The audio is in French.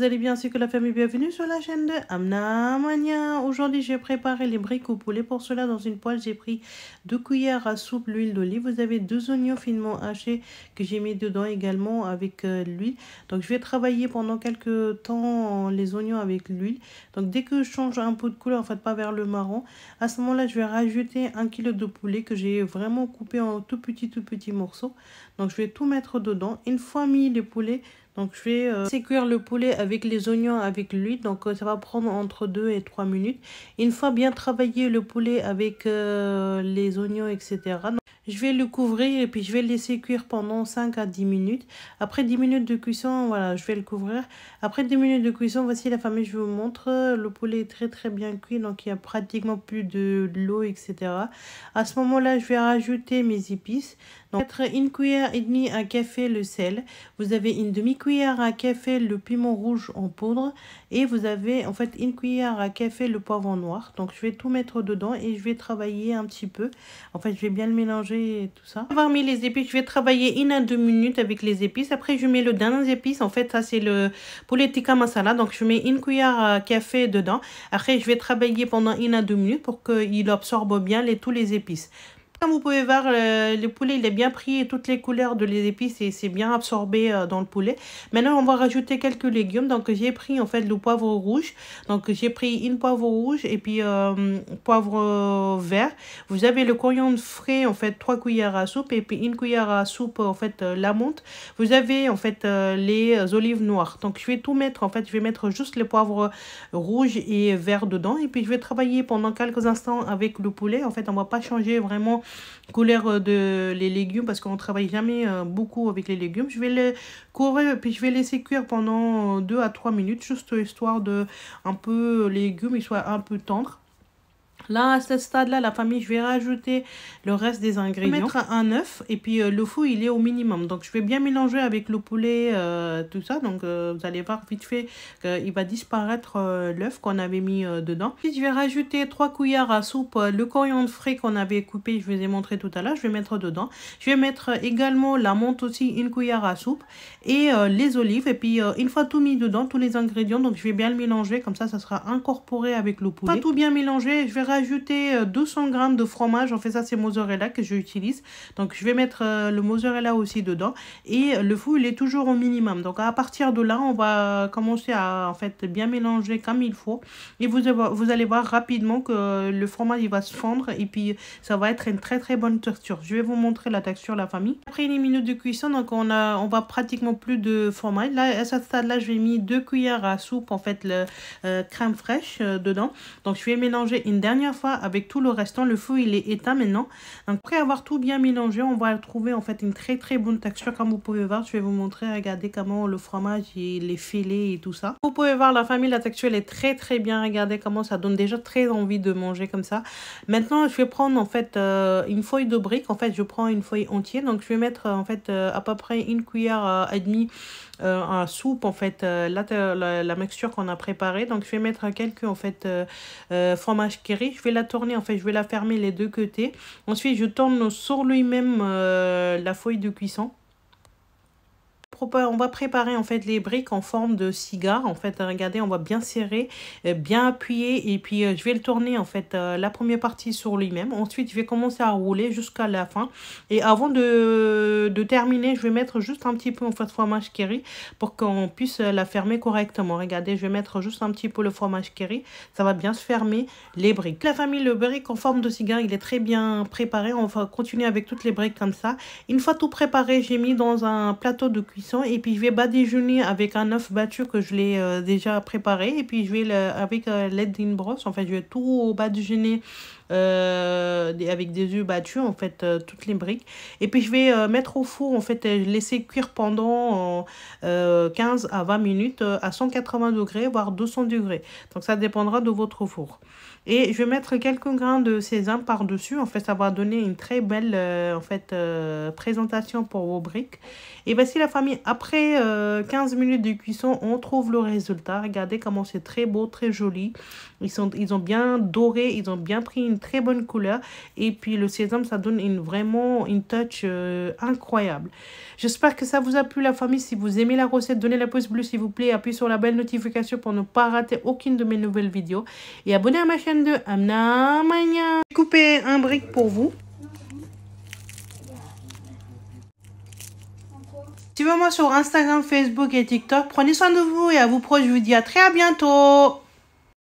allez bien, c'est que la famille, bienvenue sur la chaîne de Amna Mania. Aujourd'hui, j'ai préparé les briques au poulet. Pour cela, dans une poêle, j'ai pris 2 cuillères à soupe d'huile d'olive. Vous avez 2 oignons finement hachés que j'ai mis dedans également avec l'huile. Donc, je vais travailler pendant quelques temps les oignons avec l'huile. Donc, dès que je change un peu de couleur, en fait, pas vers le marron, à ce moment-là, je vais rajouter 1 kg de poulet que j'ai vraiment coupé en tout petits morceaux. Donc, je vais tout mettre dedans. Une fois mis les poulets, donc je vais laisser cuire le poulet avec les oignons, avec l'huile. Donc ça va prendre entre 2 et 3 minutes. Une fois bien travaillé le poulet avec les oignons, etc. Donc, je vais le couvrir et puis je vais le laisser cuire pendant 5 à 10 minutes. Après 10 minutes de cuisson, voilà, je vais le couvrir. Après 10 minutes de cuisson, voici la famille, je vous montre. Le poulet est très bien cuit, donc il n'y a pratiquement plus de l'eau, etc. À ce moment-là, je vais rajouter mes épices. Donc, mettre 1 cuillère et demie à café le sel. Vous avez une demi-cuillère à café le piment rouge en poudre. Et vous avez en fait 1 cuillère à café le poivron noir. Donc je vais tout mettre dedans et je vais travailler un petit peu. En fait, je vais bien le mélanger et tout ça. Après avoir mis les épices, je vais travailler 1 à 2 minutes avec les épices. Après, je mets le dernier épice. En fait, ça c'est le poulet tikka masala. Donc je mets 1 cuillère à café dedans. Après, je vais travailler pendant 1 à 2 minutes pour qu'il absorbe bien tous les épices. Comme vous pouvez voir, le poulet il est bien pris toutes les couleurs de les épices et c'est bien absorbé dans le poulet. Maintenant, on va rajouter quelques légumes. Donc, j'ai pris en fait le poivre rouge. Donc, j'ai pris une poivre rouge et puis poivre vert. Vous avez le coriandre frais, en fait, 3 cuillères à soupe et puis 1 cuillère à soupe, en fait, la menthe. Vous avez en fait les olives noires. Donc, je vais tout mettre. En fait, je vais mettre juste les poivres rouges et verts dedans. Et puis, je vais travailler pendant quelques instants avec le poulet. En fait, on va pas changer vraiment couleur de les légumes parce qu'on travaille jamais beaucoup avec les légumes. Je vais les couvrir puis je vais laisser cuire pendant 2 à 3 minutes juste histoire de un peu les légumes ils soient un peu tendres. Là, à ce stade-là, la famille, je vais rajouter le reste des ingrédients. Je vais mettre un œuf et puis le fou, il est au minimum. Donc, je vais bien mélanger avec le poulet, tout ça. Donc, vous allez voir vite fait qu'il va disparaître l'œuf qu'on avait mis dedans. Puis, je vais rajouter 3 cuillères à soupe le coriandre frais qu'on avait coupé. Je vous ai montré tout à l'heure. Je vais mettre dedans. Je vais mettre également la menthe aussi, 1 cuillère à soupe et les olives. Et puis, une fois tout mis dedans, tous les ingrédients, donc je vais bien le mélanger. Comme ça sera incorporé avec le poulet. Une fois tout bien mélangé, je vais rajouter 200 g de fromage. En fait, ça c'est mozzarella que j'utilise. Donc je vais mettre le mozzarella aussi dedans et le fou il est toujours au minimum. Donc à partir de là, on va commencer à en fait bien mélanger comme il faut et vous allez voir rapidement que le fromage il va se fondre et puis ça va être une très bonne texture. Je vais vous montrer la texture, la famille. Après une minute de cuisson, donc on va pratiquement plus de fromage. Là à ce stade là, je vais mis 2 cuillères à soupe en fait le crème fraîche dedans. Donc je vais mélanger une dernière fois avec tout le restant. Le feu il est éteint maintenant. Donc après avoir tout bien mélangé, on va trouver en fait une très bonne texture. Comme vous pouvez voir, je vais vous montrer, regardez comment le fromage il est filé et tout ça. Vous pouvez voir la famille, la texture elle est très bien. Regardez comment ça donne déjà très envie de manger comme ça. Maintenant je vais prendre en fait une feuille de brique. En fait je prends une feuille entière. Donc je vais mettre en fait à peu près 1 cuillère et demie à soupe en fait la mixture qu'on a préparée. Donc je vais mettre quelques en fait fromage qui je vais la tourner en fait, je vais la fermer les deux côtés. Ensuite je tourne sur lui-même la feuille de cuisson. On va préparer en fait les briques en forme de cigare. En fait, regardez, on va bien serrer, bien appuyer et puis je vais le tourner en fait la première partie sur lui-même. Ensuite, je vais commencer à rouler jusqu'à la fin. Et avant de terminer, je vais mettre juste un petit peu en fait fromage curry pour qu'on puisse la fermer correctement. Regardez, je vais mettre juste un petit peu le fromage curry. Ça va bien se fermer les briques. La famille, le brique en forme de cigare, il est très bien préparé. On va continuer avec toutes les briques comme ça. Une fois tout préparé, j'ai mis dans un plateau de cuisson. Et puis je vais badigeonner avec un œuf battu que je l'ai déjà préparé. Et puis je vais avec l'aide d'une brosse, en fait je vais tout badigeonner avec des œufs battus en fait toutes les briques. Et puis je vais mettre au four en fait laisser cuire pendant 15 à 20 minutes à 180 degrés voire 200 degrés. Donc ça dépendra de votre four. Et je vais mettre quelques grains de sésame par dessus. En fait ça va donner une très belle en fait présentation pour vos briques. Et voici la famille, amis, après 15 minutes de cuisson, on trouve le résultat. Regardez comment c'est très beau, très joli. Ils ont bien doré, ils ont bien pris une très bonne couleur. Et puis le sésame, ça donne vraiment une touch incroyable. J'espère que ça vous a plu la famille. Si vous aimez la recette, donnez la pouce bleu s'il vous plaît. Appuyez sur la belle notification pour ne pas rater aucune de mes nouvelles vidéos. Et abonnez à ma chaîne de Amna Mania. J'ai coupé un brick pour vous. Suivez-moi sur Instagram, Facebook et TikTok. Prenez soin de vous et à vous proches. Je vous dis à très bientôt.